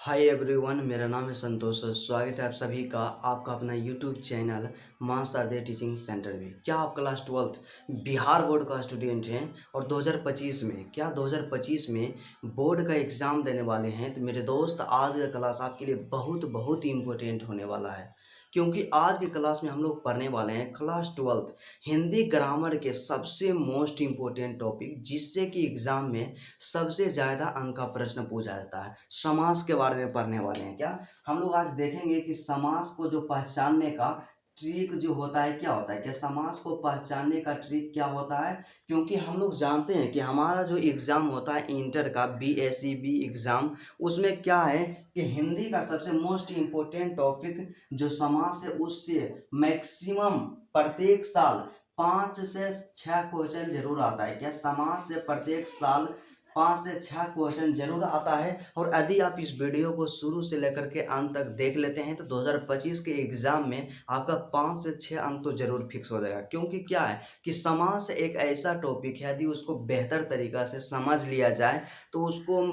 Hi everyone, मेरा नाम है संतोष। स्वागत है आप सभी का आपका अपना यूट्यूब चैनल मां शारदे टीचिंग सेंटर में। क्या आप क्लास 12 बिहार बोर्ड का स्टूडेंट हैं और 2025 में बोर्ड का एग्ज़ाम देने वाले हैं? तो मेरे दोस्त, आज का क्लास आपके लिए बहुत बहुत ही इम्पोर्टेंट होने वाला है, क्योंकि आज की क्लास में हम लोग पढ़ने वाले हैं क्लास 12 हिंदी ग्रामर के सबसे मोस्ट इम्पोर्टेंट टॉपिक, जिससे कि एग्ज़ाम में सबसे ज़्यादा अंक का प्रश्न पूछा जाता है। समास के बारे में पढ़ने वाले हैं। क्या हम लोग आज देखेंगे कि समास को जो पहचानने का ट्रिक जो होता है क्या होता है, क्या समास को पहचानने का ट्रिक क्या होता है। क्योंकि हम लोग जानते हैं कि हमारा जो एग्ज़ाम होता है इंटर का BSc एग्ज़ाम, उसमें क्या है कि हिंदी का सबसे मोस्ट इम्पोर्टेंट टॉपिक जो समास है, उससे मैक्सिमम प्रत्येक साल 5 से 6 क्वेश्चन जरूर आता है। क्या समास से प्रत्येक साल 5 से 6 क्वेश्चन जरूर आता है। और यदि आप इस वीडियो को शुरू से लेकर के अंत तक देख लेते हैं तो 2025 के एग्ज़ाम में आपका 5 से 6 अंक तो जरूर फिक्स हो जाएगा। क्योंकि क्या है कि समास एक ऐसा टॉपिक है, यदि उसको बेहतर तरीक़ा से समझ लिया जाए तो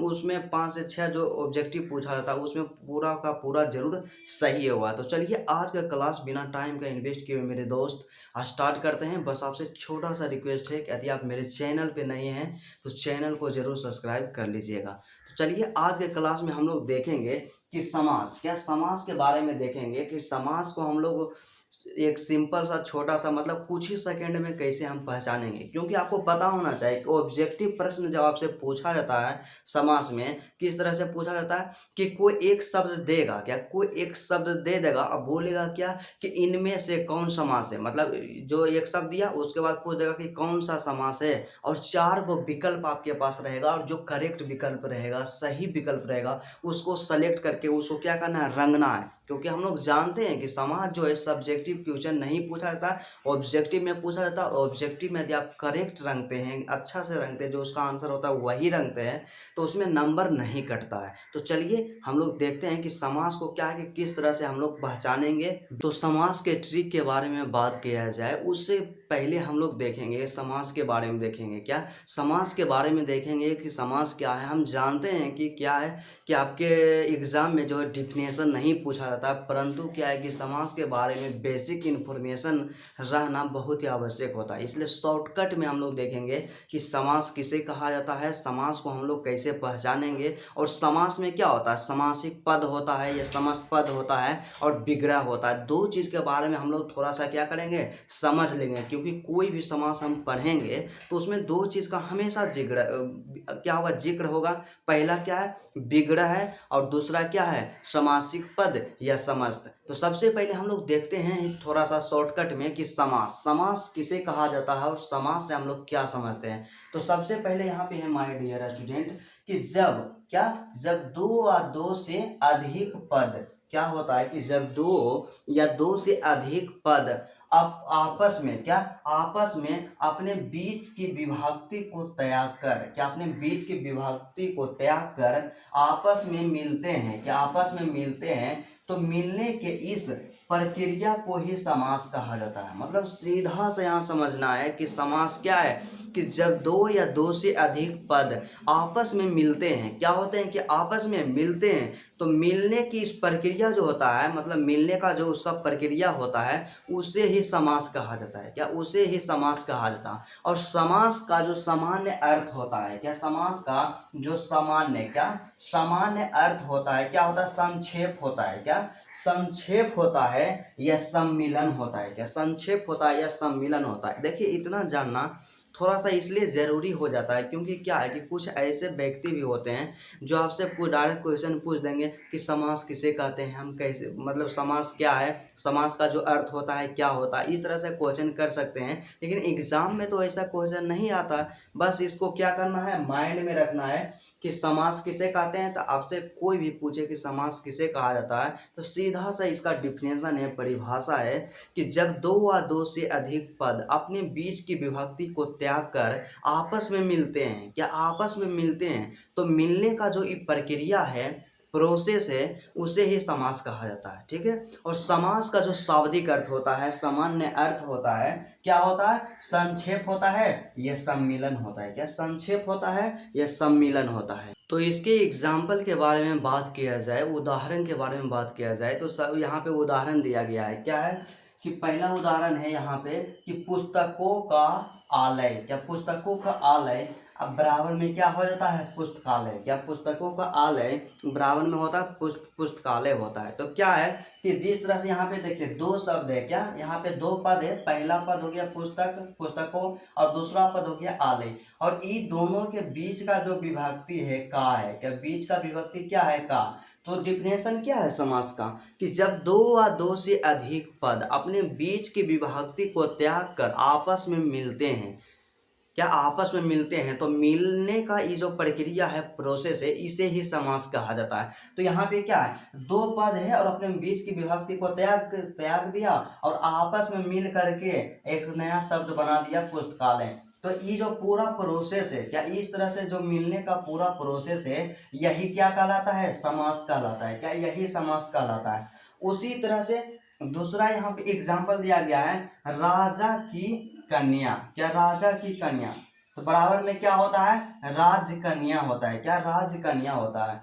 उसमें 5 से 6 जो ऑब्जेक्टिव पूछा जाता है उसमें पूरा का पूरा जरूर सही होगा। तो चलिए आज का क्लास बिना टाइम का इन्वेस्ट किए हुए मेरे दोस्त स्टार्ट करते हैं। बस आपसे छोटा सा रिक्वेस्ट है कि यदि आप मेरे चैनल पे नए हैं तो चैनल को जरूर सब्सक्राइब कर लीजिएगा। तो चलिए आज के क्लास में हम लोग देखेंगे कि समास, क्या समास के बारे में देखेंगे कि समास को हम लोग एक सिंपल सा छोटा सा मतलब कुछ ही सेकंड में कैसे हम पहचानेंगे। क्योंकि आपको पता होना चाहिए कि ऑब्जेक्टिव प्रश्न जब आपसे पूछा जाता है समास में किस तरह से पूछा जाता है कि कोई एक शब्द देगा, क्या कोई एक शब्द दे देगा और बोलेगा क्या कि इनमें से कौन समास है। मतलब जो एक शब्द दिया उसके बाद पूछ देगा कि कौन सा समास है, और 4 को विकल्प आपके पास रहेगा और जो करेक्ट विकल्प रहेगा, सही विकल्प रहेगा, उसको सेलेक्ट करके उसको क्या करना है, रंगना है। क्योंकि हम लोग जानते हैं कि समास जो है सब्जेक्टिव क्वेश्चन नहीं पूछा जाता, ऑब्जेक्टिव में पूछा जाता है। ऑब्जेक्टिव में यदि आप करेक्ट रंगते हैं, अच्छा से रंगते हैं, जो उसका आंसर होता है वही रंगते हैं, तो उसमें नंबर नहीं कटता है। तो चलिए हम लोग देखते हैं कि समास को क्या है कि किस तरह से हम लोग पहचानेंगे। तो समास के ट्रिक के बारे में बात किया जाए उससे पहले हम लोग देखेंगे समास के बारे में, देखेंगे क्या समास के बारे में, देखेंगे कि समास क्या है। हम जानते हैं कि क्या है कि आपके एग्ज़ाम में जो है डिफिनेशन नहीं पूछा जाता, परंतु क्या है कि समास के बारे में बेसिक इन्फॉर्मेशन रहना बहुत ही आवश्यक होता है। इसलिए शॉर्टकट में हम लोग देखेंगे कि समास किसे कहा जाता है, समास को हम लोग कैसे पहचानेंगे, और समास में क्या होता है, समासिक पद होता है या समस्त पद होता है और विग्रह होता है। दो चीज़ के बारे में हम लोग थोड़ा सा क्या करेंगे, समझ लेंगे। क्योंकि कोई भी समास हम पढ़ेंगे तो उसमें दो चीज़ का हमेशा जिक्र क्या होगा, जिक्र होगा। पहला क्या है, विग्रह है, और दूसरा क्या है, समासिक पद या समस्त। तो सबसे पहले हम लोग देखते हैं थोड़ा सा शॉर्टकट में कि समास समास किसे कहा जाता है और समास से हम लोग क्या समझते हैं। तो सबसे पहले यहाँ पे है माय डियर स्टूडेंट कि जब दो या दो से अधिक पद, क्या होता है कि जब दो या दो से अधिक पद आप आपस में अपने बीच की विभक्ति को त्याग कर, क्या अपने बीच की विभक्ति को त्याग कर आपस में मिलते हैं, क्या आपस में मिलते हैं, तो मिलने के इस प्रक्रिया को ही समास कहा जाता है। मतलब सीधा से यहाँ समझना है कि समास क्या है कि जब दो या दो से अधिक पद आपस में मिलते हैं, क्या होते हैं कि आपस में मिलते हैं, तो मिलने की इस प्रक्रिया जो होता है, मतलब मिलने का जो उसका प्रक्रिया होता है, उसे ही समास कहा जाता है। क्या उसे ही समास कहा जाता है। और समास का जो सामान्य अर्थ होता है, क्या समास का जो सामान्य अर्थ होता है, क्या होता है, संक्षेप होता है। क्या संक्षेप होता है या सम्मिलन होता है, क्या संक्षेप होता है या सम्मिलन होता है। देखिए इतना जानना थोड़ा सा इसलिए ज़रूरी हो जाता है क्योंकि क्या है कि कुछ ऐसे व्यक्ति भी होते हैं जो आपसे डायरेक्ट क्वेश्चन पूछ देंगे कि समास किसे कहते हैं, हम कैसे, मतलब समास क्या है, समास का जो अर्थ होता है क्या होता है, इस तरह से क्वेश्चन कर सकते हैं। लेकिन एग्जाम में तो ऐसा क्वेश्चन नहीं आता। बस इसको क्या करना है, माइंड में रखना है कि समास किसे कहते हैं। तो आपसे कोई भी पूछे कि समास किसे कहा जाता है तो सीधा सा इसका डिफिनेशन है, परिभाषा है कि जब दो व दो से अधिक पद अपने बीच की विभक्ति को त्याग कर आपस में मिलते हैं, क्या आपस में मिलते हैं, तो मिलने का जो ये प्रक्रिया है, प्रोसेस है, उसे ही समास कहा जाता है। ठीक है। और समास का जो शाब्दिक अर्थ होता है, सामान्य अर्थ होता है, क्या होता है, संक्षेप होता है या सम्मिलन होता है। क्या संक्षेप होता है या सम्मिलन होता है। तो इसके एग्जाम्पल के बारे में बात किया जाए, उदाहरण के बारे में बात किया जाए, तो सब यहाँ पे उदाहरण दिया गया है। क्या है कि पहला उदाहरण है यहाँ पे कि पुस्तकों का आलय। क्या पुस्तकों का आलय, अब बराबर में क्या हो जाता है, पुस्तकालय। क्या पुस्तकों का आलय बराबर में होता है पुस्तकालय होता है। तो क्या है कि जिस तरह से यहाँ पे देखिए दो शब्द है, क्या यहाँ पे दो पद है, पहला पद हो गया पुस्तक, पुस्तकों, और दूसरा पद हो गया आलय, और इन दोनों के बीच का जो विभक्ति है का है। क्या बीच का विभक्ति क्या है, का। तो डिफिनेशन क्या है समास का, कि जब दो व दो से अधिक पद अपने बीच की विभक्ति को त्याग कर आपस में मिलते हैं, क्या आपस में मिलते हैं, तो मिलने का ये जो प्रक्रिया है, प्रोसेस है, इसे ही समास कहा जाता है। तो यहाँ पे क्या है, दो पद है और अपने बीच की विभक्ति को त्याग दिया और आपस में मिल करके एक नया शब्द बना दिया, पुस्तकालय। तो ये जो पूरा प्रोसेस है, क्या इस तरह से जो मिलने का पूरा प्रोसेस है, यही क्या कहलाता है, समास कहलाता है। क्या यही समास कहलाता है। उसी तरह से दूसरा यहाँ पे एग्जाम्पल दिया गया है, राजा की कन्या। क्या राजा की कन्या, तो बराबर में क्या होता है, राजकन्या होता है। क्या राजकन्या होता है।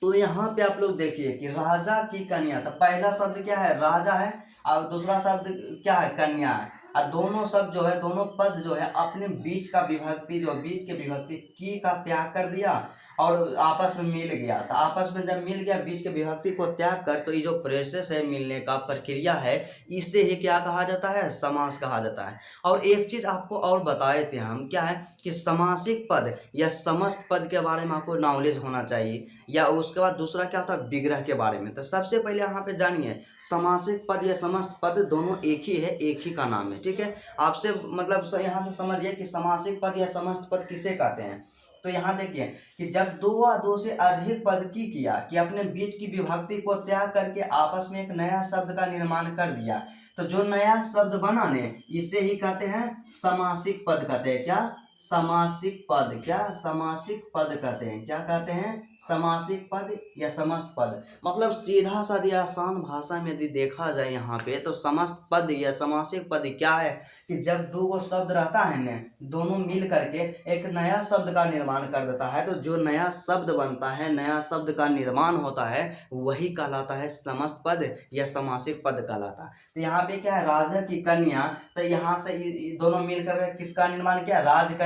तो यहाँ पे आप लोग देखिए कि राजा की कन्या, तो पहला शब्द क्या है, राजा है, और दूसरा शब्द क्या है, कन्या है, और दोनों शब्द जो है, दोनों पद जो है, अपने बीच का विभक्ति जो बीच के विभक्ति की का त्याग कर दिया और आपस में मिल गया। तो आपस में जब मिल गया, बीच के विभक्ति को त्याग कर, तो ये जो प्रोसेस है, मिलने का प्रक्रिया है, इसे ही क्या कहा जाता है, समास कहा जाता है। और एक चीज आपको और बताए थे हम, क्या है कि समासिक पद या समस्त पद के बारे में आपको नॉलेज होना चाहिए, या उसके बाद दूसरा क्या होता है, विग्रह के बारे में। तो सबसे पहले यहाँ पे जानिए, समासिक पद या समस्त पद दोनों एक ही है, एक ही का नाम है। ठीक है, आपसे मतलब यहाँ से समझिए कि समासिक पद या समस्त पद किसे कहते हैं। तो यहाँ देखिए कि जब दो व दो से अधिक पद की किया कि अपने बीच की विभक्ति को त्याग करके आपस में एक नया शब्द का निर्माण कर दिया, तो जो नया शब्द बना ने, इसे ही कहते हैं समासिक पद कहते हैं। क्या समासिक पद, क्या समासिक पद कहते हैं। क्या कहते हैं, समासिक पद या समस्त पद। मतलब सीधा साधी आसान भाषा में यदि देखा जाए यहाँ पे, तो समस्त पद या समासिक पद क्या है कि जब दो गो शब्द रहता है ना, दोनों मिल करके एक नया शब्द का निर्माण कर देता है, तो जो नया शब्द बनता है, नया शब्द का निर्माण होता है, वही कहलाता है समस्त पद या समासिक पद कहलाता है। तो यहाँ पे क्या है, राजा की कन्या, तो यहाँ से दोनों मिल करके किसका निर्माण किया, राजकन्या।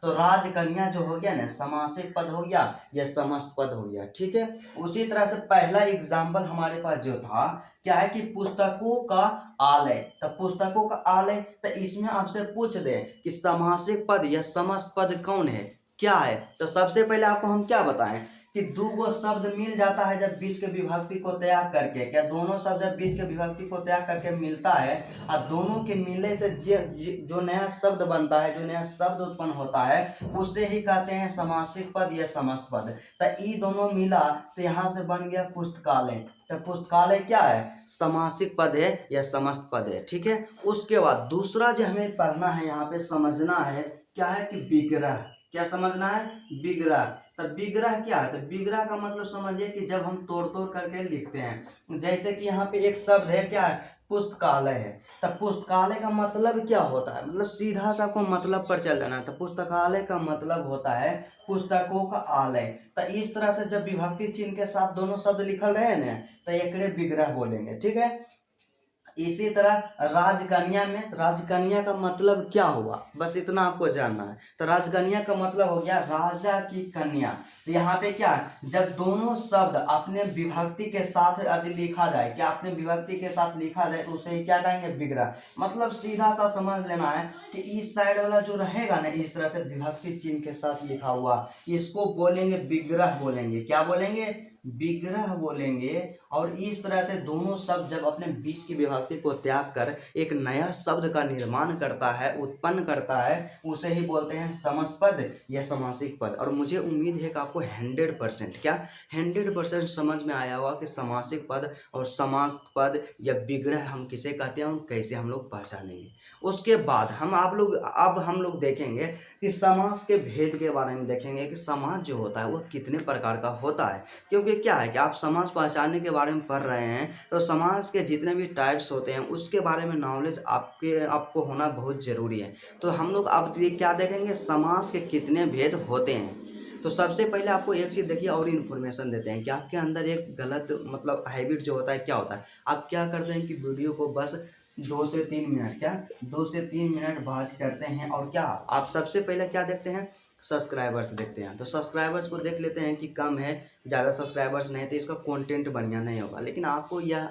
तो राजकन्या जो हो गया ना, समासिक पद हो गया या समस्त पद हो गया। ठीक है, उसी तरह से पहला एग्जाम्पल हमारे पास जो था, क्या है कि पुस्तकों का आलय। तो पुस्तकों का आलय, तो इसमें आपसे पूछ दे कि समासिक पद या समस्त पद कौन है, क्या है। तो सबसे पहले आपको हम क्या बताएं कि दो गो शब्द मिल जाता है जब बीच के विभक्ति को त्याग करके। क्या दोनों शब्द जब बीच के विभक्ति को त्याग करके मिलता है, और दोनों के मिलने से जो नया शब्द बनता है, जो नया शब्द उत्पन्न होता है, उसे ही कहते हैं समासिक पद या समस्त पद। तो ये दोनों मिला, तो यहाँ से बन गया पुस्तकालय। तो पुस्तकालय क्या है, समासिक पद है या समस्त पद है। ठीक है, उसके बाद दूसरा जो हमें पढ़ना है, यहाँ पे समझना है, क्या है कि विग्रह। क्या समझना है, विग्रह। तब विग्रह क्या है, तो विग्रह का मतलब समझिए कि जब हम तोड़ तोड़ करके लिखते हैं, जैसे कि यहाँ पे एक शब्द है, क्या है, पुस्तकालय है। तब पुस्तकालय का मतलब क्या होता है, मतलब सीधा सा आपको मतलब पर चल जाना है। तो पुस्तकालय का मतलब होता है पुस्तकों का आलय। तो इस तरह से जब विभक्ति चिन्ह के साथ दोनों शब्द लिखल रहे ना, तो एकड़े विग्रह बोलेंगे। ठीक है, इसी तरह राजकन्या में, राजकन्या का मतलब क्या हुआ, बस इतना आपको जानना है। तो राजकन्या का मतलब हो गया राजा की कन्या। तो यहाँ पे क्या है, जब दोनों शब्द अपने विभक्ति के साथ यदि लिखा जाए, क्या अपने विभक्ति के साथ लिखा जाए, तो उसे क्या कहेंगे, विग्रह। मतलब सीधा सा समझ लेना है कि इस साइड वाला जो रहेगा ना, इस तरह से विभक्ति चिन्ह के साथ लिखा हुआ, इसको बोलेंगे विग्रह बोलेंगे। क्या बोलेंगे, विग्रह बोलेंगे। और इस तरह से दोनों शब्द जब अपने बीच की विभक्ति को त्याग कर एक नया शब्द का निर्माण करता है, उत्पन्न करता है, उसे ही बोलते हैं समस्त पद या समासिक पद। और मुझे उम्मीद है कि आपको 100% क्या 100% समझ में आया होगा कि समासिक पद और समास पद या विग्रह हम किसे कहते हैं और कैसे हम लोग पहचानेंगे। उसके बाद हम लोग देखेंगे कि समास के भेद के बारे में देखेंगे कि समास जो होता है वह कितने प्रकार का होता है। क्योंकि क्या है कि आप समास पहचानने के बारे में पढ़ रहे हैं, तो समास के जितने भी टाइप्स होते हैं उसके बारे में नॉलेज आपको होना बहुत ज़रूरी है। तो हम लोग अब ये क्या देखेंगे, समास के कितने भेद होते हैं। तो सबसे पहले आपको एक चीज़ देखिए और इन्फॉर्मेशन देते हैं कि आपके अंदर एक गलत मतलब हैबिट जो होता है क्या होता है। आप क्या करते हैं कि वीडियो को बस 2 से 3 मिनट, क्या 2 से 3 मिनट बहस करते हैं, और क्या आप सबसे पहले क्या देखते हैं, सब्सक्राइबर्स देखते हैं। तो सब्सक्राइबर्स को देख लेते हैं कि कम है, ज़्यादा सब्सक्राइबर्स नहीं, तो इसका कंटेंट बढ़िया नहीं होगा। लेकिन आपको यह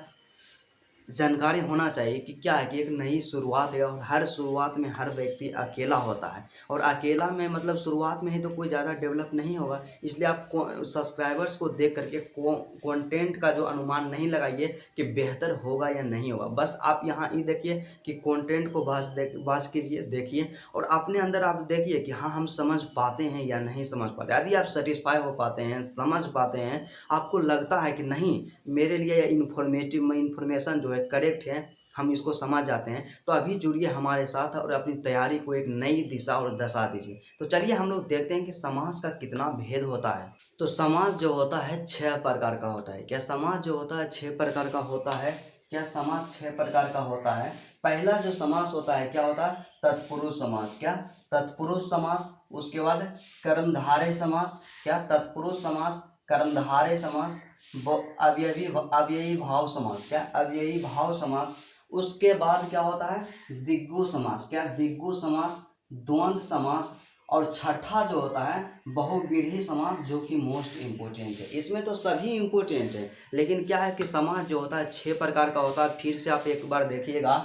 जानकारी होना चाहिए कि क्या है कि एक नई शुरुआत है, और हर शुरुआत में हर व्यक्ति अकेला होता है, और अकेला में मतलब शुरुआत में ही तो कोई ज़्यादा डेवलप नहीं होगा। इसलिए आप सब्सक्राइबर्स को देख करके कंटेंट का जो अनुमान नहीं लगाइए कि बेहतर होगा या नहीं होगा। बस आप यहाँ ये देखिए कि कंटेंट को बस कीजिए, देखिए, और अपने अंदर आप देखिए कि हाँ हम समझ पाते हैं या नहीं समझ पाते। यदि आप सेटिस्फाई हो पाते हैं, समझ पाते हैं, आपको लगता है कि नहीं मेरे लिए इन्फॉर्मेशन जो है करेक्ट है, हम इसको समझ जाते हैं, तो अभी जुड़िए हमारे साथ और अपनी तैयारी को एक नई दिशा और दशा दीजिए। तो चलिए हम लोग देखते हैं कि समाज का कितना भेद होता है। तो समाज जो होता है 6 प्रकार का होता है। क्या समाज जो होता है 6 प्रकार का होता है? क्या समाज 6 प्रकार का होता है? पहला जो समाज होता है क्या होता है? तत्पुरुष समाज। क्या? तत्पुरुष समास। उसके बाद कर्मधारय समास। क्या? तत्पुरुष समास, कर्मधारय समास, अव्ययी भाव समास। क्या? अव्ययी भाव समास। उसके बाद क्या होता है? दिग्गु समास। क्या? दिग्गु समास, द्वंद्व समास, और छठा जो होता है बहुव्रीहि समास, जो कि मोस्ट इम्पोर्टेंट है। इसमें तो सभी इम्पोर्टेंट है, लेकिन क्या है कि समास जो होता है 6 प्रकार का होता है। फिर से आप एक बार देखिएगा,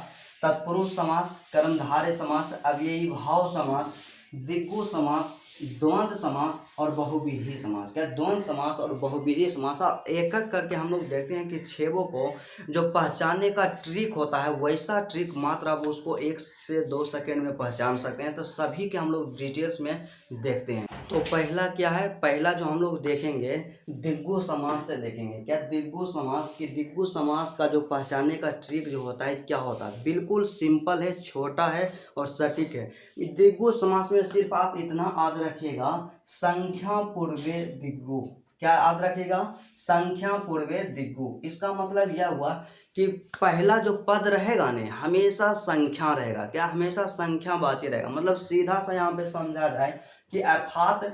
तत्पुरुष समास, कर्मधारय समास, अव्ययी भाव समास, दिग्गु समास, द्वंद्व समास और बहुव्रीहि समास। क्या? द्वंद्व समास और बहुव्रीहि समास। और एक एक करके हम लोग देखते हैं कि छेबों को जो पहचानने का ट्रिक होता है, वैसा ट्रिक मात्र आप उसको 1 से 2 सेकंड में पहचान सकते हैं। तो सभी के हम लोग डिटेल्स में देखते हैं। तो पहला क्या है? पहला जो हम लोग देखेंगे दिग्गु समास से देखेंगे। क्या? दिग्गु समास की दिग्गु समास का जो पहचानने का ट्रिक जो होता है क्या होता है? बिल्कुल सिंपल है, छोटा है और सटीक है। दिग्गु समास में सिर्फ आप इतना याद रखिएगा, संख्या पूर्वे दिग्गु। क्या याद रखिएगा? संख्या पूर्वे दिग्गु। इसका मतलब यह हुआ कि पहला जो पद रहेगा ने हमेशा संख्या रहेगा। क्या? हमेशा संख्यावाची रहेगा। मतलब सीधा सा यहाँ पे समझा जाए कि अर्थात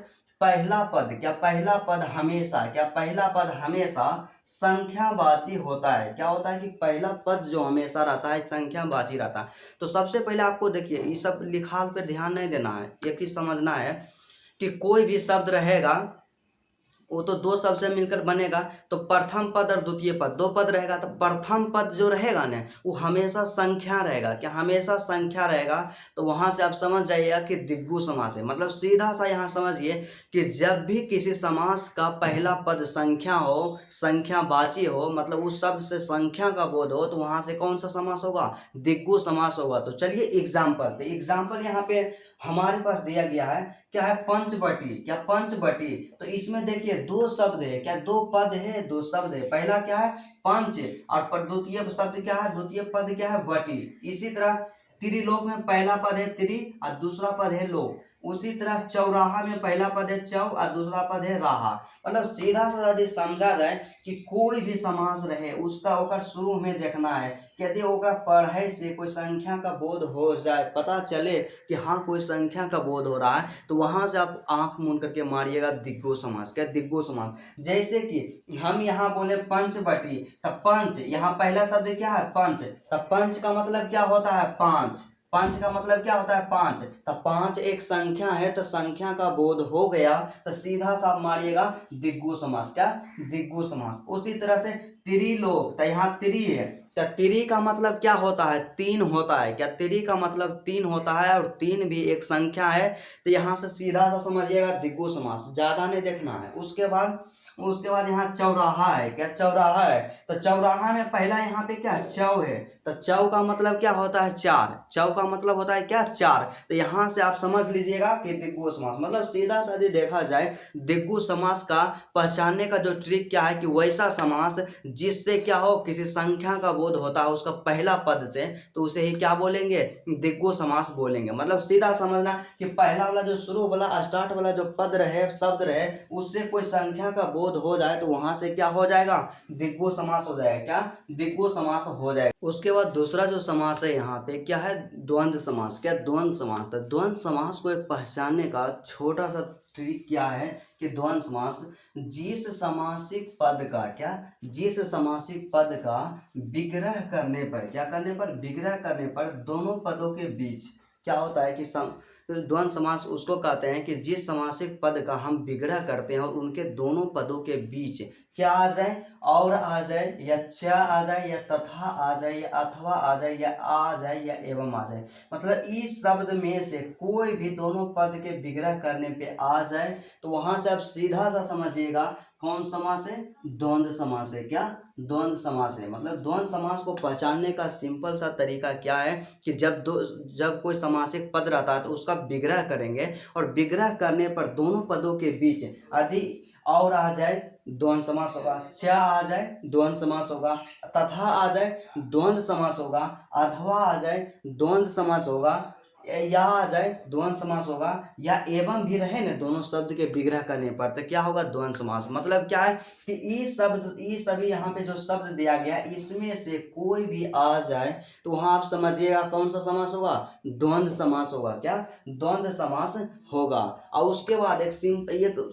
पहला पद, क्या पहला पद हमेशा, क्या पहला पद हमेशा संख्यावाची होता है। क्या होता है कि पहला पद जो हमेशा रहता है संख्यावाची रहता है। तो सबसे पहले आपको देखिए ये सब लिखाल पे ध्यान नहीं देना है, एक चीज समझना है कि कोई भी शब्द रहेगा वो तो 2 शब्द से मिलकर बनेगा। तो प्रथम पद और द्वितीय पद 2 पद रहेगा, तो प्रथम पद जो रहेगा ना वो हमेशा संख्या रहेगा। क्या? हमेशा संख्या रहेगा। तो वहां से आप समझ जाइएगा कि दिग्गु समास है। मतलब सीधा सा यहाँ समझिए कि जब भी किसी समास का पहला पद संख्या हो, संख्यावाची हो, मतलब उस शब्द से संख्या का बोध हो, तो वहां से कौन सा समास होगा? दिग्गु समास होगा। तो चलिए एग्जाम्पल, तो एग्जाम्पल यहाँ पे हमारे पास दिया गया है, क्या है? पंचवटी। क्या? पंचवटी। तो इसमें देखिए 2 शब्द है। क्या? 2 पद है, 2 शब्द है। पहला क्या है? पंच, और द्वितीय शब्द क्या है? द्वितीय पद क्या है? वटी। इसी तरह त्रिलोक में पहला पद है त्रि और दूसरा पद है लोक। उसी तरह चौराहा में पहला पद है चौ और दूसरा पद है राहा। मतलब सीधा सा यदि समझा जाए कि कोई भी समास रहे उसका ओकर शुरू में देखना है, यदि ओकरा पढ़े से कोई संख्या का बोध हो जाए, पता चले कि हाँ कोई संख्या का बोध हो रहा है, तो वहां से आप आंख मूंद करके मारिएगा दिग्गु समास। क्या? दिग्गु समास। जैसे कि हम यहाँ बोले पंचवटी, तब पंच, यहाँ पहला शब्द क्या है? पंच। तब पंच का मतलब क्या होता है? पांच। पंच का मतलब क्या होता है? पांच। तब पांच एक संख्या है, तो संख्या का बोध हो गया, तो सीधा सा आप मारिएगा दिग्गु समास। क्या? दिग्गु समास। उसी तरह से त्रिलोक, तो यहाँ त्रि है, तो त्रि का मतलब क्या होता है? 3 होता है। क्या? त्रि का मतलब 3 होता है, और 3 भी एक संख्या है। तो यहाँ से सीधा सा समझिएगा दिग्गु समास, ज्यादा नहीं देखना है। उसके बाद यहाँ चौराहा है। क्या? चौराहा है। तो चौराहा में पहला यहाँ पे क्या है? चौ है। तो चौ का मतलब क्या होता है? 4। चौ का मतलब होता है क्या? 4। तो यहाँ से आप समझ लीजिएगा कि दिग्गु समास। मतलब सीधा साधी देखा जाए दिग्गु समास का पहचानने का जो ट्रिक क्या है कि वैसा समास जिससे क्या हो, किसी संख्या का बोध होता है उसका पहला पद से, तो उसे ही क्या बोलेंगे? दिग्गु समास बोलेंगे। मतलब सीधा समझना कि पहला वाला जो शुरू वाला स्टार्ट वाला जो पद रहे, शब्द रहे, उससे कोई संख्या का बोध हो जाए तो वहां से क्या हो जाएगा? दिग्गु समास हो जाएगा। क्या? दिग्गु समास हो जाएगा। उसके बाद दूसरा जो समास है यहाँ पे क्या है, द्वंद्व समास। क्या द्वंद्व समास, तो द्वंद्व समास को एक पहचानने का छोटा सा ट्रिक क्या है कि द्वंद्व समास जिस समासिक पद का, क्या, जिस समासिक पद का विग्रह करने पर, क्या करने पर, विग्रह करने पर दोनों पदों के बीच क्या होता है कि द्वंद्व समास उसको कहते हैं कि जिस समासिक पद का हम विग्रह करते हैं और उनके दोनों पदों के बीच क्या आ जाए, और आ जाए, या च आ जाए, या तथा आ जाए, या अथवा आ जाए, या आ जाए, या एवं आ जाए। मतलब इस शब्द में से कोई भी दोनों पद के विग्रह करने पे आ जाए तो वहां से आप सीधा सा समझिएगा कौन समास है, द्वंद्व समास है। क्या, द्वंद्व समास है। मतलब द्वंद्व समास को पहचानने का सिंपल सा तरीका क्या है कि जब कोई समासिक पद रहता है तो उसका विग्रह करेंगे और विग्रह करने पर दोनों पदों के बीच यदि और आ जाए द्वंद्व समास होगा, च आ जाए द्वंद्व समास होगा, तथा आ जाए द्वंद्व समास होगा, अथवा आ जाए द्वंद्व समास होगा, या आ जाए द्वंद्व समास होगा, या एवं भी रहे ना दोनों शब्द के विग्रह करने पर तो क्या होगा, द्वंद्व समास। मतलब क्या है कि ई सभी यहाँ पे जो शब्द दिया गया है इसमें से कोई भी आ जाए तो वहां आप समझिएगा कौन सा समास होगा, द्वंद्व समास होगा। क्या, द्वंद्व समास होगा। और उसके बाद एक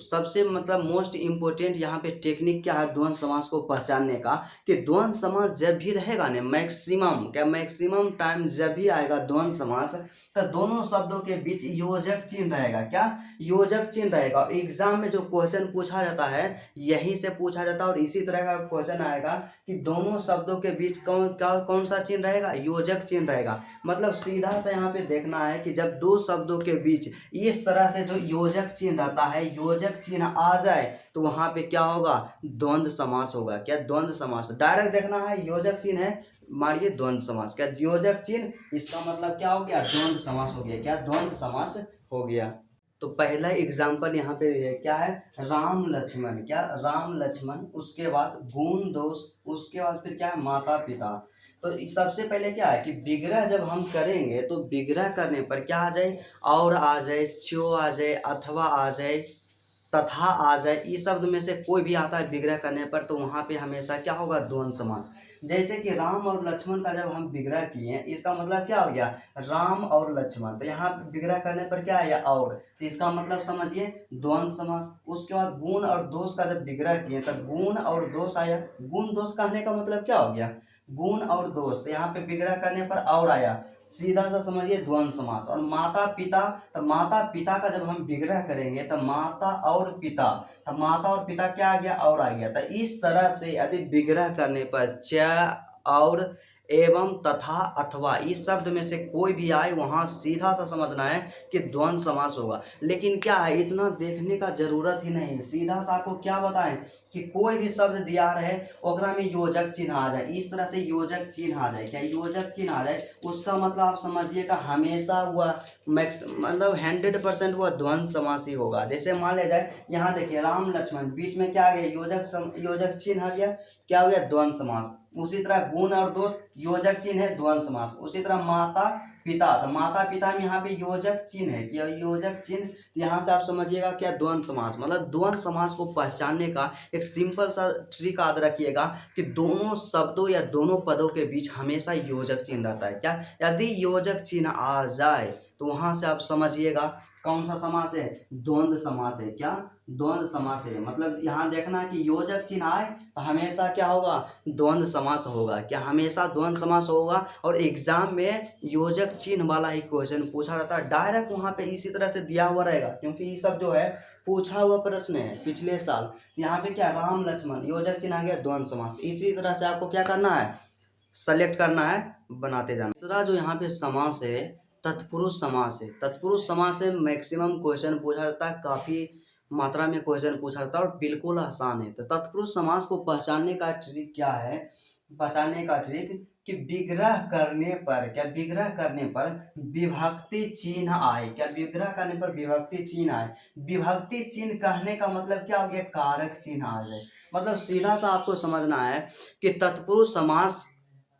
सबसे मतलब मोस्ट इंपोर्टेंट यहाँ पे टेक्निक क्या है द्वंद्व समास को पहचानने का, कि द्वंद्व समास जब भी रहेगा ना मैक्सिमम टाइम जब भी आएगा द्वंद्व समास तो दोनों शब्दों के बीच योजक चिन्ह रहेगा। क्या, योजक चिन्ह रहेगा। एग्जाम में जो क्वेश्चन पूछा जाता है यहीं से पूछा जाता है और इसी तरह का क्वेश्चन आएगा कि दोनों शब्दों के बीच कौन सा चिन्ह रहेगा, योजक चिन्ह रहेगा। मतलब सीधा सा यहाँ पे देखना है कि जब दो शब्दों के बीच इस तरह से जो योजक चिन्ह रहता है, योजक चिन्ह आ जाए तो वहां पे क्या होगा, द्वंद्व समास होगा। क्या, द्वंद्व समास। डायरेक्ट देखना है योजक चिन्ह है, मारिए द्वंद्व समास। क्या, योजक चिन्ह, इसका मतलब क्या हो गया, द्वंद्व समास हो गया। क्या, द्वंद्व समास हो गया। तो पहला एग्जाम्पल यहाँ पे क्या है, राम लक्ष्मण। क्या, राम लक्ष्मण, उसके बाद गुण दोष, उसके बाद फिर क्या है, माता पिता। तो सबसे पहले क्या है कि विग्रह जब हम करेंगे तो विग्रह करने पर क्या आ जाए, और आ जाए, चो आ जाए, अथवा आ जाए, तथा आ जाए, इस शब्द में से कोई भी आता है विग्रह करने पर तो वहां पे हमेशा क्या होगा, द्वंद्व समास। जैसे कि राम और लक्ष्मण का जब हम विग्रह किए इसका मतलब क्या हो गया, राम और लक्ष्मण। तो यहाँ विग्रह करने पर क्या आया, और, तो इसका मतलब समझिए द्वंद्व समास। उसके बाद गुण और दोष का जब विग्रह किए तो गुण और दोष आया। गुण दोष कहने का मतलब क्या हो गया, गुण और दोष। तो यहाँ पे विग्रह करने पर और आया, सीधा सा समझिए द्वंद्व समास। और माता पिता, तो माता पिता का जब हम विग्रह करेंगे तो माता और पिता, तो माता और पिता क्या आ गया, और आ गया। तो इस तरह से यदि विग्रह करने पर च, और, एवं, तथा, अथवा, इस शब्द में से कोई भी आए वहां सीधा सा समझना है कि द्वंद्व समास होगा। लेकिन क्या है, इतना देखने का जरूरत ही नहीं, सीधा सा आपको क्या बताएं कि कोई भी शब्द दिया रहे ओकरा में योजक चिन्ह आ जाए, इस तरह से योजक चिन्ह आ जाए। क्या, योजक चिन्ह आ जाए उसका मतलब आप समझिएगा हमेशा हुआ मतलब 100% हुआ द्वंद्व समास ही होगा। जैसे मान लिया जाए यहाँ देखिए राम लक्ष्मण, बीच में क्या आ गया, योजक चिन्ह आ गया, क्या हो गया, द्वंद्व समास। उसी तरह गुण और दोष योजक चिन्ह है, द्वंद्व समास। उसी तरह माता पिता, तो माता पिता में यहाँ पे योजक चिन्ह है, क्या, योजक चिन्ह, यहाँ से आप समझिएगा क्या, द्वंद्व समास। मतलब द्वंद्व समास को पहचानने का एक सिंपल सा ट्रिक याद रखिएगा कि दोनों शब्दों या दोनों पदों के बीच हमेशा योजक चिन्ह रहता है। क्या, यदि योजक चिन्ह आ जाए तो वहां से आप समझिएगा कौन सा समास है, द्वंद्व समास है। क्या, द्वंद्व समास है। मतलब यहाँ देखना है कि योजक चिन्ह आए तो हमेशा क्या होगा, द्वंद्व समास होगा। क्या, हमेशा द्वंद्व समास होगा। और एग्जाम में योजक चिन्ह वाला ही क्वेश्चन पूछा जाता है, डायरेक्ट वहाँ पे इसी तरह से दिया हुआ रहेगा, क्योंकि ये सब जो है पूछा हुआ प्रश्न है पिछले साल। यहाँ पे क्या, राम लक्ष्मण, योजक चिन्ह आ गया, द्वंद्व समास। इसी तरह से आपको क्या करना है, सेलेक्ट करना है, बनाते जाना। तीसरा जो यहाँ पे समास है तत्पुरुष समास है। तत्पुरुष समास से मैक्सिमम क्वेश्चन पूछा जाता है, काफी मात्रा में क्वेश्चन पूछा जाता है और बिल्कुल आसान है। तो तत्पुरुष समास को पहचानने का ट्रिक क्या है, पहचानने का ट्रिक कि विग्रह करने पर, क्या, विग्रह करने पर विभक्ति चिन्ह आए। क्या, विग्रह करने पर विभक्ति चिन्ह आए। विभक्ति चिन्ह कहने का मतलब क्या हो गया, कारक चिन्ह आ जाए। मतलब सीधा सा आपको समझना है कि तत्पुरुष समास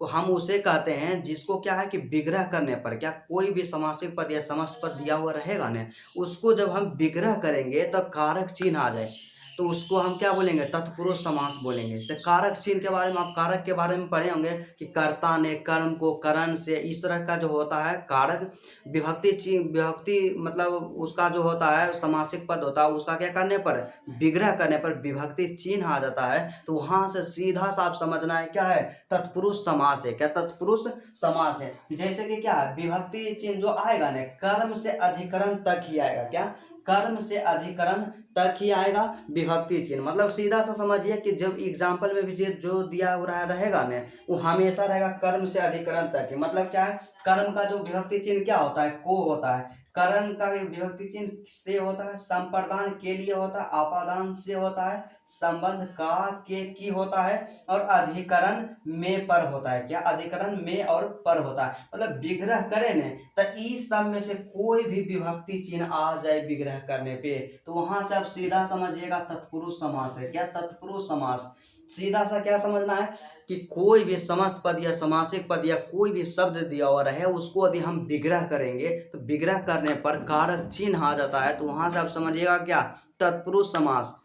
को हम उसे कहते हैं जिसको क्या है कि विग्रह करने पर, क्या, कोई भी समासिक पद या समस्त पद दिया हुआ रहेगा ना, उसको जब हम विग्रह करेंगे तो कारक चिन्ह आ जाए। तो उसको हम क्या बोलेंगे, तत्पुरुष समास बोलेंगे। जैसे कारक चिन्ह के बारे में, आप कारक के बारे में पढ़े होंगे कि कर्ता ने कर्म को करण से, इस तरह का जो होता है कारक, विभक्ति चिन्ह, विभक्ति मतलब उसका जो होता है समासिक पद होता है, उसका क्या करने पर, विग्रह करने पर विभक्ति चिन्ह आ जाता है। तो वहां से सीधा सा आप समझना है क्या है, तत्पुरुष समास है। क्या तत्पुरुष समास है। जैसे कि क्या है, विभक्ति चिन्ह जो आएगा ना, कर्म से अधिकरण तक ही आएगा। क्या, कर्म से अधिकरण तक ही आएगा विभक्ति चिन्ह। मतलब सीधा सा समझिए कि जब एग्जाम्पल में भी जो दिया हो रहा रहेगा ना, वो हमेशा रहेगा कर्म से अधिकरण तक ही। मतलब क्या है, कर्म का जो विभक्ति चिन्ह क्या होता है, को होता है। करण का विभक्ति चिन्ह से होता है, संप्रदान के लिए होता है, आपादान से होता है, संबंध का के की होता है, और अधिकरण में पर होता है। क्या, अधिकरण में और पर होता है। मतलब विग्रह करे न, तो इस सब में से कोई भी विभक्ति चिन्ह आ जाए विग्रह करने पे, तो वहां से आप सीधा समझिएगा तत्पुरुष समास है। क्या, तत्पुरुष समास। सीधा सा क्या समझना है कि कोई भी समस्त पद या समासिक पद या कोई भी शब्द दिया हुआ रहे, उसको यदि हम विग्रह करेंगे तो विग्रह करने पर कारक चिन्ह आ जाता है, तो वहां से आप समझिएगा क्या, तत्पुरुष समास।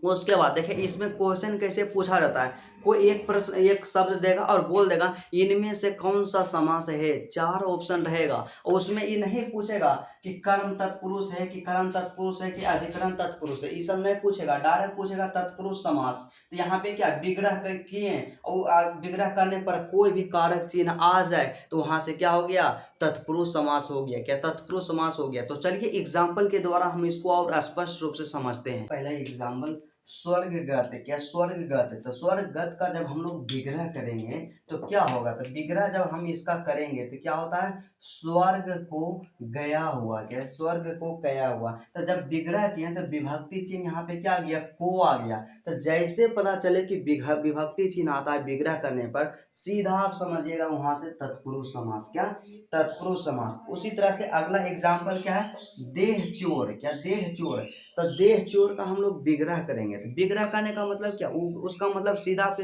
उसके बाद देखिए इसमें क्वेश्चन कैसे पूछा जाता है। कोई एक प्रश्न, एक शब्द देगा और बोल देगा इनमें से कौन सा समास है, 4 ऑप्शन रहेगा, और उसमें ये नहीं पूछेगा कि कर्म तत्पुरुष है कि कर्म तत्पुरुष है कि अधिकरण तत्पुरुष है, ये सब नहीं पूछेगा, डायरेक्ट पूछेगा तत्पुरुष समास। तो यहाँ पे क्या, विग्रह किए और विग्रह करने पर कोई भी कारक चिन्ह आ जाए, तो वहां से क्या हो गया, तत्पुरुष समास हो गया। क्या, तत्पुरुष समास हो गया। तो चलिए एग्जाम्पल के द्वारा हम इसको और स्पष्ट रूप से समझते हैं। पहला एग्जाम्पल, स्वर्गगत। क्या, स्वर्गगत। तो स्वर्गगत का जब हम लोग विग्रह करेंगे तो क्या होगा, तो विग्रह जब हम इसका करेंगे तो क्या होता है, स्वर्ग को गया हुआ। क्या, स्वर्ग को गया हुआ। तो जब विग्रह किए तो विभक्ति चिन्ह यहाँ पे क्या आ गया, को आ गया। तो जैसे पता चले कि विभक्ति चिन्ह आता है विग्रह करने पर, सीधा आप समझिएगा वहां से तत्पुरुष समास। क्या, तत्पुरुष समास। उसी तरह से अगला एग्जाम्पल क्या है, देह चोर। क्या, देह चोर। तो देह चोर का हम लोग विग्रह करेंगे, तो विग्रह करने का मतलब क्या, उसका मतलब सीधा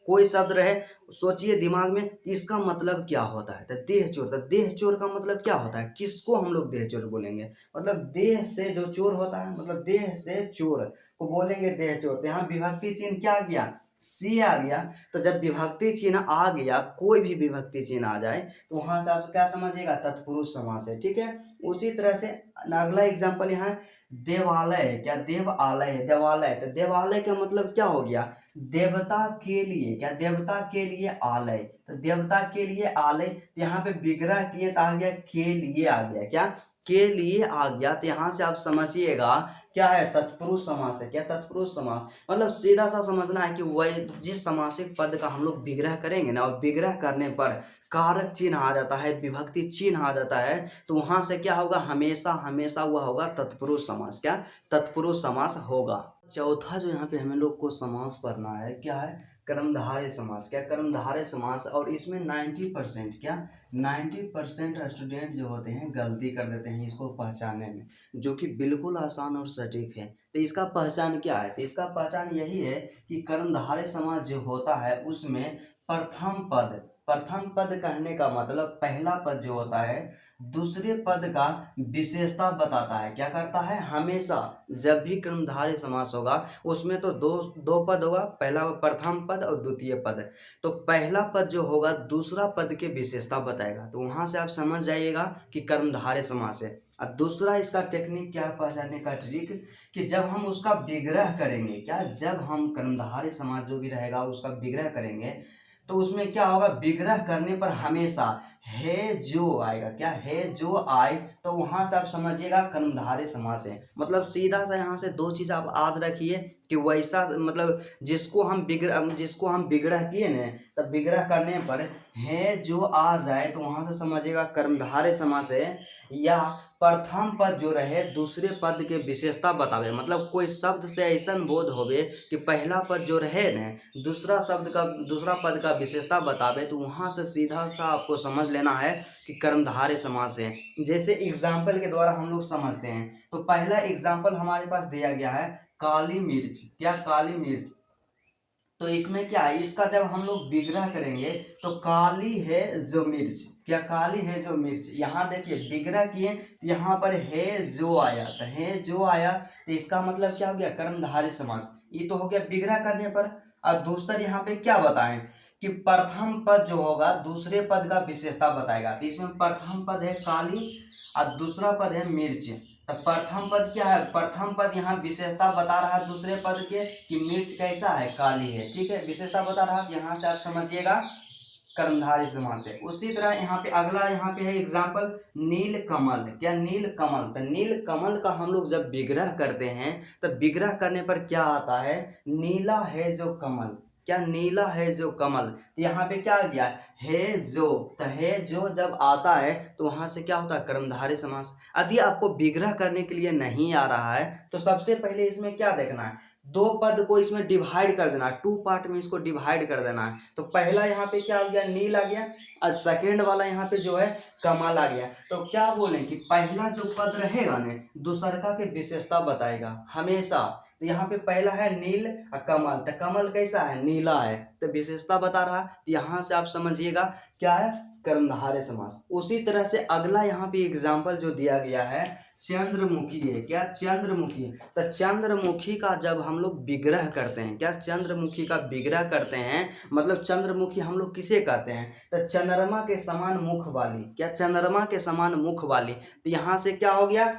कोई शब्द रहे, सोचिए दिमाग में इसका मतलब क्या होता है। तो देह चोर, तो देह चोर का मतलब क्या होता है, किसको हम लोग देह चोर बोलेंगे, मतलब देह से जो चोर होता है, मतलब देह से चोर को बोलेंगे देह चोर। तो यहाँ विभक्ति चिन्ह क्या आ गया, सी आ गया। तो जब विभक्ति चिन्ह आ गया, कोई भी विभक्ति चिन्ह आ जाए, तो वहां से आप क्या समझिएगा, तत्पुरुष समास है। ठीक है। उसी तरह से अगला एग्जाम्पल यहाँ देवालय। क्या, देवालय। देवालय, तो देवालय का मतलब क्या हो गया, देवता के लिए। क्या, देवता के लिए आलय। तो देवता के लिए आलय, यहाँ पे विग्रह किए तो आ गया के लिए आ गया। क्या, के लिए आ गया। तो यहाँ से आप समझिएगा क्या है, तत्पुरुष समास है। क्या, तत्पुरुष समास। मतलब सीधा सा समझना है कि वह जिस समासिक पद का हम लोग विग्रह करेंगे ना, और विग्रह करने पर कारक चिन्ह आ जाता है, विभक्ति चिन्ह आ जाता है, तो वहां से क्या होगा, हमेशा हमेशा वह होगा तत्पुरुष समास। क्या, तत्पुरुष समास होगा। चौथा जो यहाँ पे हमें लोग को समास पढ़ना है, क्या है, कर्मधारय समास। क्या, कर्मधारय समास। और इसमें 90% क्या, 90% स्टूडेंट जो होते हैं गलती कर देते हैं इसको पहचानने में, जो कि बिल्कुल आसान और सटीक है। तो इसका पहचान क्या है, तो इसका पहचान यही है कि कर्मधारय समास जो होता है उसमें प्रथम पद कहने का मतलब पहला पद जो होता है दूसरे पद का विशेषता बताता है। क्या करता है, हमेशा जब भी कर्मधारय समास होगा उसमें तो दो पद होगा, पहला प्रथम पद और द्वितीय पद। तो पहला पद जो होगा दूसरा पद के विशेषता बताएगा, तो वहां से आप समझ जाइएगा कि कर्मधारय समास है। अब दूसरा इसका टेक्निक क्या है पहचानने का ट्रिक, कि जब हम उसका विग्रह करेंगे, क्या, जब हम कर्मधारय समास जो भी रहेगा उसका विग्रह करेंगे, तो उसमें क्या होगा, विग्रह करने पर हमेशा है जो आएगा। क्या, है जो आए, तो वहां से आप समझिएगा कर्मधारय समास है। मतलब सीधा सा यहाँ से 2 चीज आप याद रखिए कि वैसा मतलब जिसको हम विग्रह किए ना, तब विग्रह करने पर है जो आ जाए, तो वहां से समझिएगा कर्मधारय समास है। या प्रथम पद जो रहे दूसरे पद के विशेषता बतावे, मतलब कोई शब्द से ऐसा बोध होवे कि पहला पद जो रहे न दूसरा पद का विशेषता बतावे, तो वहां से सीधा सा आपको समझ लेना है कि कर्मधारय समास है। जैसे एग्जाम्पल के द्वारा हम लोग समझते हैं, तो पहला एग्जाम्पल हमारे पास दिया गया है काली मिर्च। क्या, काली मिर्च। तो इसमें क्या है, इसका जब हम लोग विग्रह करेंगे तो काली है जो मिर्च, क्या काली है जो मिर्च, यहाँ देखिए विग्रह किए तो यहाँ पर है जो आया, तो है जो आया तो इसका मतलब क्या हो गया, कर्मधारय समास। ये तो हो गया विग्रह करने पर। अब दूसरा यहाँ पे क्या बताएं कि प्रथम पद जो होगा दूसरे पद का विशेषता बताएगा। तो इसमें प्रथम पद है काली और दूसरा पद है मिर्च। तो प्रथम पद क्या है, प्रथम पद यहाँ विशेषता बता रहा है दूसरे पद के कि मिर्च कैसा है, काली है। ठीक है, विशेषता बता रहा है, यहाँ से आप समझिएगा कर्मधारय समास है। उसी तरह यहाँ पे अगला यहाँ पे है एग्जाम्पल नील कमल, क्या नील कमल। तो नील कमल का हम लोग जब विग्रह करते हैं तो विग्रह करने पर क्या आता है, नीला है जो कमल, क्या नीला है जो कमल। तो यहाँ पे क्या आ गया है जो, तो है जो जब आता है तो वहां से क्या होता है, कर्मधारय समास। यदि आपको विग्रह करने के लिए नहीं आ रहा है तो सबसे पहले इसमें क्या देखना है, दो पद को इसमें डिवाइड कर देना है, टू पार्ट में इसको डिवाइड कर देना है। तो पहला यहाँ पे क्या आ गया, नील आ गया, और सेकेंड वाला यहाँ पे जो है कमल आ गया। तो क्या बोले कि पहला जो पद रहेगा ना दूसरका के विशेषता बताएगा हमेशा। तो यहाँ पे पहला है नील और कमल, तो कमल कैसा है, नीला है, तो विशेषता बता रहा है। तो यहाँ से आप समझिएगा क्या है, कर्मधारय समास। उसी तरह से अगला यहाँ पे एग्जाम्पल जो दिया गया है चंद्रमुखी है, क्या चंद्रमुखी। तो चंद्रमुखी का जब हम लोग विग्रह करते हैं, क्या चंद्रमुखी का विग्रह करते हैं, मतलब चंद्रमुखी हम लोग किसे कहते हैं, तो चंद्रमा के समान मुख वाली, क्या चंद्रमा के समान मुख वाली। तो यहाँ से क्या हो गया,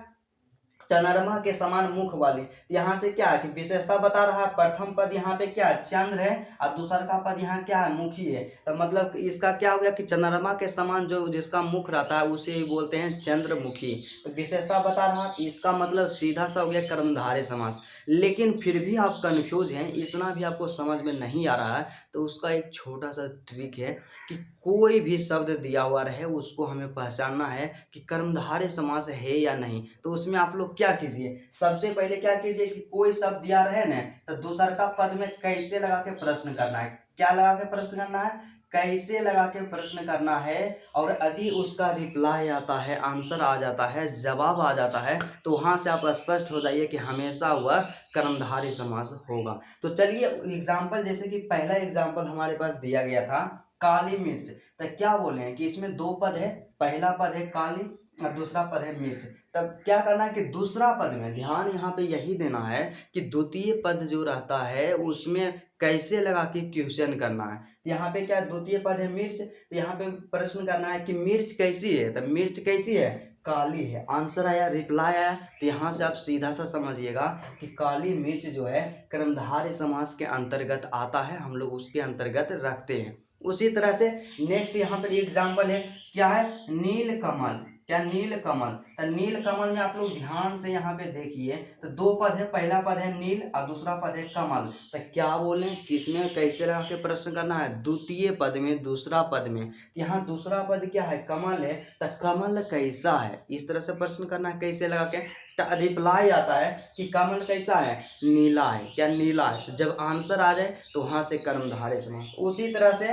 चंद्रमा के समान मुख वाली। यहाँ से क्या है कि विशेषता बता रहा है, प्रथम पद यहाँ पे क्या है, चंद्र है, और दूसरा का पद यहाँ क्या है, मुखी है। तो मतलब इसका क्या हो गया कि चंद्रमा के समान जो जिसका मुख रहता है उसे ही बोलते हैं चंद्रमुखी। तो विशेषता बता रहा है, इसका मतलब सीधा सा हो गया कर्मधारय समास। लेकिन फिर भी आप कंफ्यूज हैं, इतना भी आपको समझ में नहीं आ रहा है, तो उसका एक छोटा सा ट्रिक है कि कोई भी शब्द दिया हुआ रहे उसको हमें पहचानना है कि कर्मधारय समास है या नहीं। तो उसमें आप लोग क्या कीजिए, सबसे पहले क्या कीजिए कि कोई शब्द दिया रहे ना तो दूसर का पद में कैसे लगा के प्रश्न करना है, क्या लगा के प्रश्न करना है, कैसे लगा के प्रश्न करना है। और यदि उसका रिप्लाई आता है, आंसर आ जाता है, जवाब आ जाता है, तो वहां से आप स्पष्ट हो जाइए कि हमेशा वह कर्मधारय समास होगा। तो चलिए एग्जाम्पल, जैसे कि पहला एग्जाम्पल हमारे पास दिया गया था काली मिर्च। तो क्या बोले हैं कि इसमें दो पद है, पहला पद है काली और दूसरा पद है मिर्च। तब क्या करना है कि दूसरा पद में ध्यान यहाँ पे यही देना है कि द्वितीय पद जो रहता है उसमें कैसे लगा के क्वेश्चन करना है। यहाँ पे क्या द्वितीय पद है मिर्च, तो यहाँ पे प्रश्न करना है कि मिर्च कैसी है, तो मिर्च कैसी है, काली है। आंसर आया, रिप्लाई आया, तो यहाँ से आप सीधा सा समझिएगा कि काली मिर्च जो है कर्मधारय समास के अंतर्गत आता है, हम लोग उसके अंतर्गत रखते हैं। उसी तरह से नेक्स्ट यहाँ पर एग्जाम्पल है, क्या है, नील कमल, क्या नील कमल। तो नील कमल में आप लोग ध्यान से यहाँ पे देखिए, तो दो पद है, पहला पद है नील और दूसरा पद है कमल। तो क्या बोले, किसमें कैसे लगा के प्रश्न करना है, द्वितीय पद में, दूसरा पद में। यहाँ दूसरा पद क्या है, कमल है, तो कमल कैसा है, इस तरह से प्रश्न करना है, कैसे लगा के। रिप्लाई आता है कि कमल कैसा है, नीला है, क्या नीला है। जब आंसर आ जाए तो वहां से कर्मधारय समास। उसी तरह से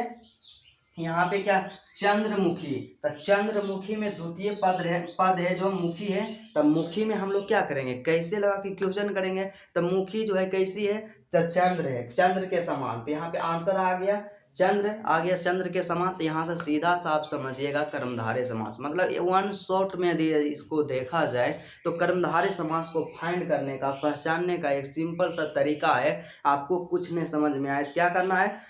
यहाँ पे क्या, चंद्रमुखी। तो चंद्रमुखी में द्वितीय पद है जो मुखी है। तब मुखी में हम लोग क्या करेंगे, कैसे लगा के क्वेश्चन करेंगे। तो मुखी जो है कैसी है, तो चंद्र है, चंद्र के समान। तो यहाँ पे आंसर आ गया, चंद्र आ गया, चंद्र के समान। तो यहाँ से सीधा सा आप समझिएगा कर्मधारय समास। मतलब वन शॉट में यदि इसको देखा जाए तो कर्मधारय समास को फाइंड करने का, पहचानने का एक सिंपल सा तरीका है। आपको कुछ नहीं समझ में आए क्या करना है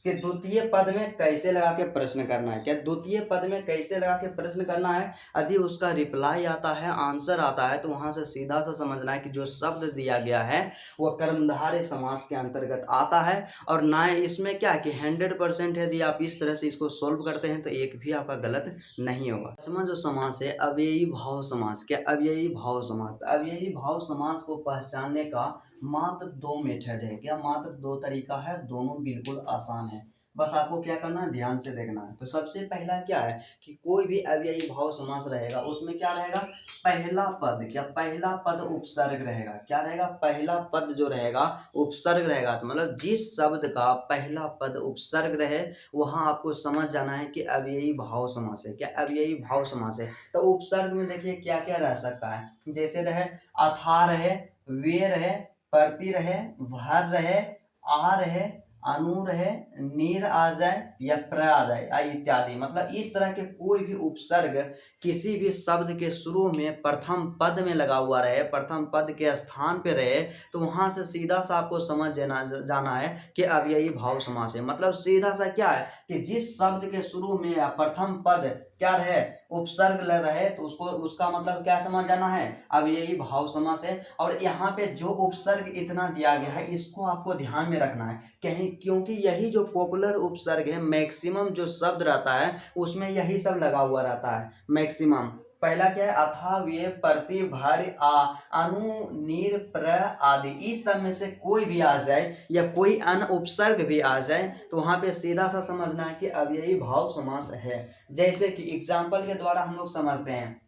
कि द्वितीय पद में कैसे लगा के प्रश्न करना है, क्या द्वितीय पद में कैसे लगा के प्रश्न करना है। यदि उसका रिप्लाई आता है, आंसर आता है, तो वहां से सीधा सा समझना है कि जो शब्द दिया गया है वह कर्मधारय समास के अंतर्गत आता है। और ना इसमें क्या कि 100% यदि आप इस तरह से इसको सोल्व करते हैं तो एक भी आपका गलत नहीं होगा। पांचवा जो समास है अव्ययी भाव समास, क्या अव्ययी भाव समास। अव्ययी भाव समास को पहचानने का मात्र दो मेथड है, क्या मात्र दो तरीका है, दोनों बिल्कुल आसान है। बस आपको क्या करना है, ध्यान से देखना है। तो सबसे पहला क्या है कि कोई भी अव्ययी भाव समास रहेगा उसमें क्या रहेगा, पहला पद, क्या पहला पद उपसर्ग रहेगा, क्या रहेगा, पहला पद जो रहेगा उपसर्ग रहेगा। तो मतलब जिस शब्द का पहला पद उपसर्ग रहे वहां आपको समझ जाना है कि अव्ययी भाव समास है, क्या अव्ययी भाव समास है। तो उपसर्ग में देखिए क्या क्या रह सकता है, जैसे रहे अथा रहे, वे रहे, प्रति रहे, भर रहे, आ रहे, अनु रहे, नीर आ जाए या प्र आ जाए इत्यादि, मतलब इस तरह के कोई भी उपसर्ग किसी भी शब्द के शुरू में प्रथम पद में लगा हुआ रहे, प्रथम पद के स्थान पे रहे, तो वहां से सीधा सा आपको समझ जाना है कि अव्ययी भाव समास है। मतलब सीधा सा क्या है कि जिस शब्द के शुरू में या प्रथम पद क्या रहे, उपसर्ग रहे, तो उसको उसका मतलब क्या समझ जाना है, अव्ययी भाव समास है। और यहाँ पे जो उपसर्ग इतना दिया गया है इसको आपको ध्यान में रखना है कहीं, क्योंकि यही जो पॉपुलर उपसर्ग है, मैक्सिमम जो शब्द रहता है उसमें यही सब लगा हुआ रहता है मैक्सिमम। पहला क्या है, अथा, व्यय, प्रति, भर, आ, अनु, नीर, प्र आदि, इस सब में से कोई भी आ जाए या कोई अन्य उपसर्ग भी आ जाए तो वहां पे सीधा सा समझना है कि अव्ययी भाव समास है। जैसे कि एग्जाम्पल के द्वारा हम लोग समझते हैं।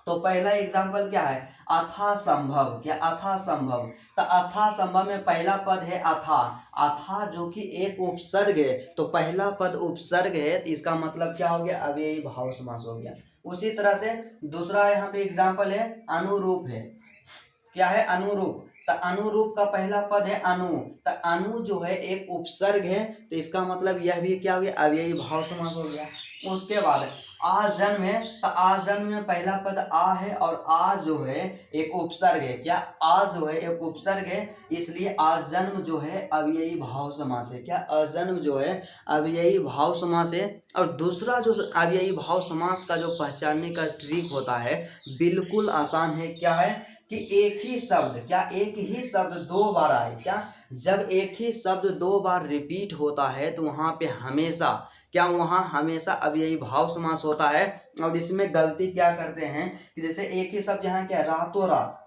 तो पहला एग्जाम्पल क्या है, अथा संभव, क्या अथा संभव, तो अथा संभव में पहला पद है अथा, अथा जो कि एक उपसर्ग है, तो पहला पद उपसर्ग है, तो इसका मतलब क्या हो गया, अव्ययी भाव समास हो गया। उसी तरह से दूसरा यहाँ पे एग्जाम्पल है अनुरूप है, क्या है अनुरूप, तो अनुरूप का पहला पद है अनु, तो अनु जो है एक उपसर्ग है, तो इसका मतलब यह भी क्या हो गया, अव्ययी भाव समास हो गया। उसके बाद आज जन्म है, तो आज जन्म में पहला पद आ है और आ जो है एक उपसर्ग है, क्या आ जो है एक उपसर्ग है, इसलिए आज जन्म जो है अव्ययी भाव समास है, क्या अजन्म जो है अव्ययी भाव समास है। और दूसरा जो अव्ययी भाव समास का जो पहचानने का ट्रिक होता है बिल्कुल आसान है, क्या है कि एक ही शब्द, क्या एक ही शब्द दो बार आए, क्या जब एक ही शब्द दो बार रिपीट होता है तो वहां पे हमेशा क्या, वहां हमेशा अव्ययी भाव समास होता है। और इसमें गलती क्या करते हैं कि जैसे एक ही शब्द यहाँ क्या, रातों रात,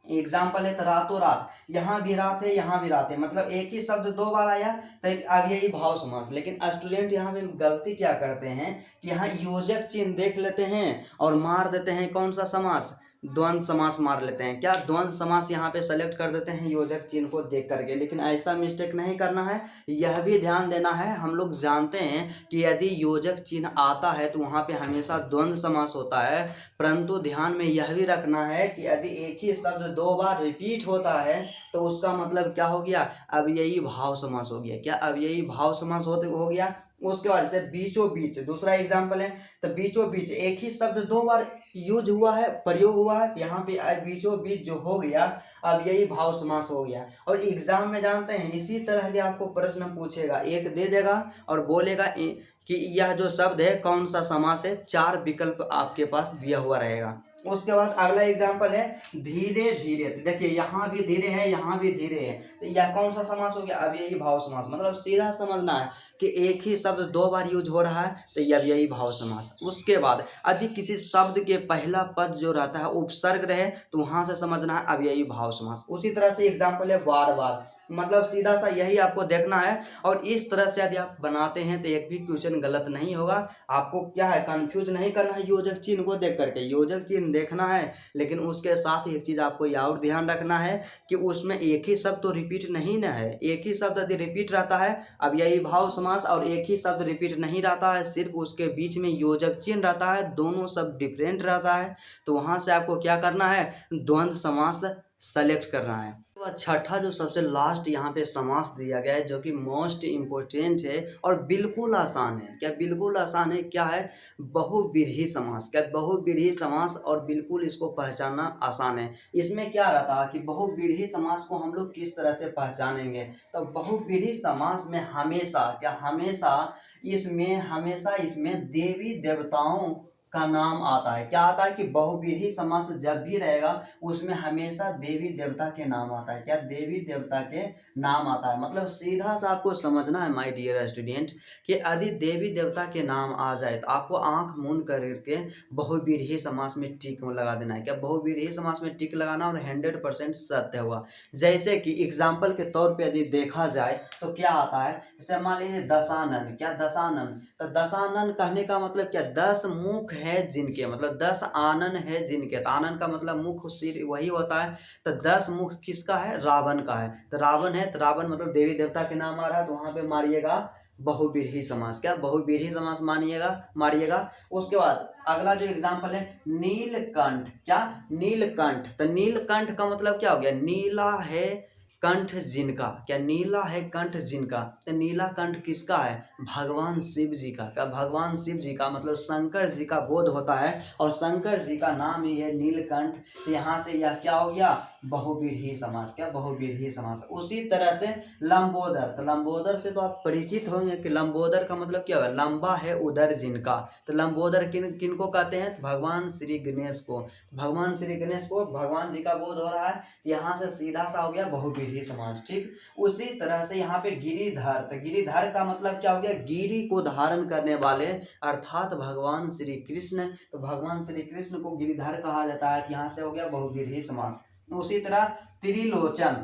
एग्जाम्पल है तो रातों रात, यहाँ भी रात है यहाँ भी रात है, मतलब एक ही शब्द दो बार आया तो एक अव्ययी भाव समास। लेकिन स्टूडेंट यहाँ पे गलती क्या करते हैं कि यहाँ योजक चिन्ह देख लेते हैं और मार देते हैं कौन सा समास, द्वंद्व समास मार लेते हैं, क्या द्वंद्व समास यहाँ पे सेलेक्ट कर देते हैं योजक चिन्ह को देख करके। लेकिन ऐसा मिस्टेक नहीं करना है, यह भी ध्यान देना है, हम लोग जानते हैं कि यदि योजक चिन्ह आता है तो वहाँ पे हमेशा द्वंद्व समास होता है, परंतु ध्यान में यह भी रखना है कि यदि एक ही शब्द दो बार रिपीट होता है तो उसका मतलब क्या हो गया, अव्ययी भाव समास हो गया, क्या अव्ययी भाव समास हो गया। उसके बाद से बीचों बीच, दूसरा एग्जाम्पल है, तो बीचों बीच एक ही शब्द दो बार यूज हुआ है, प्रयोग हुआ है, यहाँ पे बीचों बीच जो हो गया अव्ययी भाव समास हो गया। और एग्जाम में जानते हैं इसी तरह के आपको प्रश्न पूछेगा, एक दे देगा और बोलेगा कि यह जो शब्द है कौन सा समास है, चार विकल्प आपके पास दिया हुआ रहेगा। उसके बाद अगला एग्जाम्पल है धीरे धीरे, तो देखिए यहाँ भी धीरे है यहाँ भी धीरे है, तो यह कौन सा समास हो गया, अव्ययी भाव समास। मतलब सीधा समझना है कि एक ही शब्द दो बार यूज हो रहा है तो यह अव्ययी भाव समास। उसके बाद यदि किसी शब्द के पहला पद जो रहता है उपसर्ग रहे तो वहां से समझना है अव्ययी भाव समास। उसी तरह से एग्जाम्पल है बार बार, मतलब सीधा सा यही आपको देखना है। और इस तरह से यदि आप बनाते हैं तो एक भी क्वेश्चन गलत नहीं होगा। आपको क्या है, कंफ्यूज नहीं करना है योजक चिन्ह को देख करके, योजक चिन्ह देखना है, लेकिन उसके साथ एक चीज आपको यह और ध्यान रखना है कि उसमें एक ही शब्द तो रिपीट नहीं ना है। एक ही शब्द यदि रिपीट रहता है अव्ययी भाव समास, और एक ही शब्द रिपीट नहीं रहता है, सिर्फ उसके बीच में योजक चिन्ह रहता है, दोनों शब्द डिफरेंट रहता है, तो वहां से आपको क्या करना है, द्वंद्व समास सेलेक्ट करना है। तो छठा जो सबसे लास्ट यहाँ पे समास दिया गया है जो कि मोस्ट इम्पोर्टेंट है और बिल्कुल आसान है, क्या बिल्कुल आसान है, क्या है, बहुव्रीहि समास। क्या बहुव्रीहि समास, और बिल्कुल इसको पहचानना आसान है। इसमें क्या रहता है कि बहुव्रीहि समास को हम लोग किस तरह से पहचानेंगे, तो बहुव्रीहि समास में हमेशा क्या, हमेशा इसमें देवी देवताओं का नाम आता है। क्या आता है कि बहुव्रीहि समास जब भी रहेगा उसमें हमेशा देवी देवता के नाम आता है, क्या देवी देवता के नाम आता है। मतलब सीधा सा आपको समझना है माय डियर स्टूडेंट कि यदि देवी देवता के नाम आ जाए तो आपको आंख मूंद करके बहुव्रीहि समास में टिक लगा देना है। क्या बहुव्रीहि समास में टिक लगाना और 100% सत्य हुआ। जैसे कि एग्जाम्पल के तौर पे यदि देखा जाए तो क्या आता है, जैसे मान लीजिए दशानन, क्या दशानन, तो दशानन कहने का मतलब क्या, 10 मुख है जिनके, मतलब 10 आनन है जिनके, तो आनन का मतलब मुख सिर वही होता है, तो 10 मुख किसका है, रावण का है, तो रावण है, तो रावण मतलब देवी देवता के नाम आ रहा है, तो वहां पे मारिएगा बहुव्रीहि समास, क्या बहुव्रीहि समास मारिएगा। उसके बाद अगला जो एग्जाम्पल है नीलकंठ, क्या नीलकंठ, तो नीलकंठ का मतलब क्या हो गया, नीला है कंठ जिनका, क्या नीला है कंठ जिनका, तो नीला कंठ किसका है, भगवान शिव जी का। क्या भगवान शिव जी का मतलब शंकर जी का बोध होता है और शंकर जी का नाम ही है नीलकंठ। तो यहाँ से यह क्या हो गया, बहुव्रीहि समास। क्या बहुव्रीहि समास। उसी तरह से लंबोदर, तो लंबोदर से तो आप परिचित होंगे कि लंबोदर का मतलब क्या है, लंबा है उदर जिनका। तो लंबोदर किनको कहते हैं, भगवान श्री गणेश को। भगवान श्री गणेश को भगवान जी का बोध हो रहा है, यहाँ से सीधा सा हो गया बहुव्रीहि समास। ठीक, उसी तरह से यहाँ पे गिरिधर, तो गिरिधर का मतलब क्या हो गया, गिरि को धारण करने वाले अर्थात भगवान श्री कृष्ण। तो भगवान श्री कृष्ण को गिरिधर कहा जाता है, यहाँ से हो गया बहुव्रीहि समास। उसी तरह त्रिलोचन,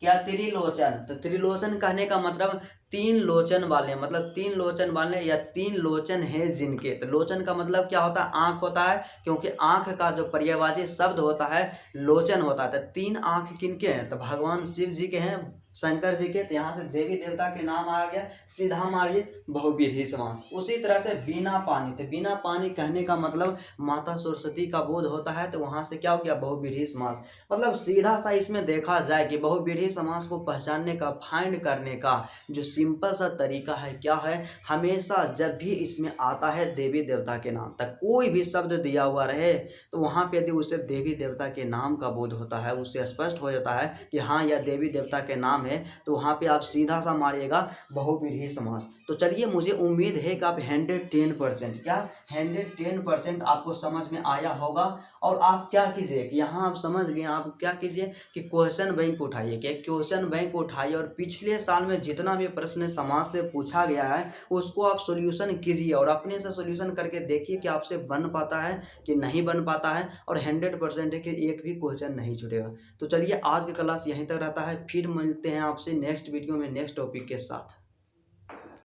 क्या त्रिलोचन, तो त्रिलोचन कहने का मतलब तीन लोचन वाले, मतलब तीन लोचन वाले या तीन लोचन है जिनके। तो लोचन का मतलब क्या होता है, आंख होता है, क्योंकि आंख का जो पर्यायवाची शब्द होता है लोचन होता है। तो तीन आंख किनके हैं, तो भगवान शिव जी के हैं, शंकर जी के। तो यहाँ से देवी देवता के नाम आ गया, सीधा मारिए बहुव्रीहि समास। उसी तरह से बिना पानी, तो बिना पानी कहने का मतलब माता सरस्वती का बोध होता है, तो वहां से क्या हो गया, बहुव्रीहि समास। मतलब सीधा सा इसमें देखा जाए कि बहुव्रीहि समास को पहचानने का, फाइंड करने का जो सिंपल सा तरीका है क्या है, हमेशा जब भी इसमें आता है देवी देवता के नाम, तक कोई भी शब्द दिया हुआ रहे तो वहां पे यदि उसे देवी देवता के नाम का बोध होता है, उससे स्पष्ट हो जाता है कि हाँ यह देवी देवता के नाम है, तो वहां पे आप सीधा सा मारिएगा बहुव्रीहि समास। तो चलिए, मुझे उम्मीद है कि आप 110%, क्या 110% आपको समझ में आया होगा। और आप क्या कीजिए कि यहाँ आप समझ गए, आप क्या कीजिए कि क्वेश्चन बैंक उठाइए, कि क्वेश्चन बैंक उठाइए और पिछले साल में जितना भी प्रश्न समाज से पूछा गया है उसको आप सॉल्यूशन कीजिए और अपने से सॉल्यूशन करके देखिए कि आपसे बन पाता है कि नहीं बन पाता है। और 100% है कि एक भी क्वेश्चन नहीं छूटेगा। तो चलिए, आज की क्लास यहीं तक रहता है, फिर मिलते हैं आपसे नेक्स्ट वीडियो में नेक्स्ट टॉपिक के साथ।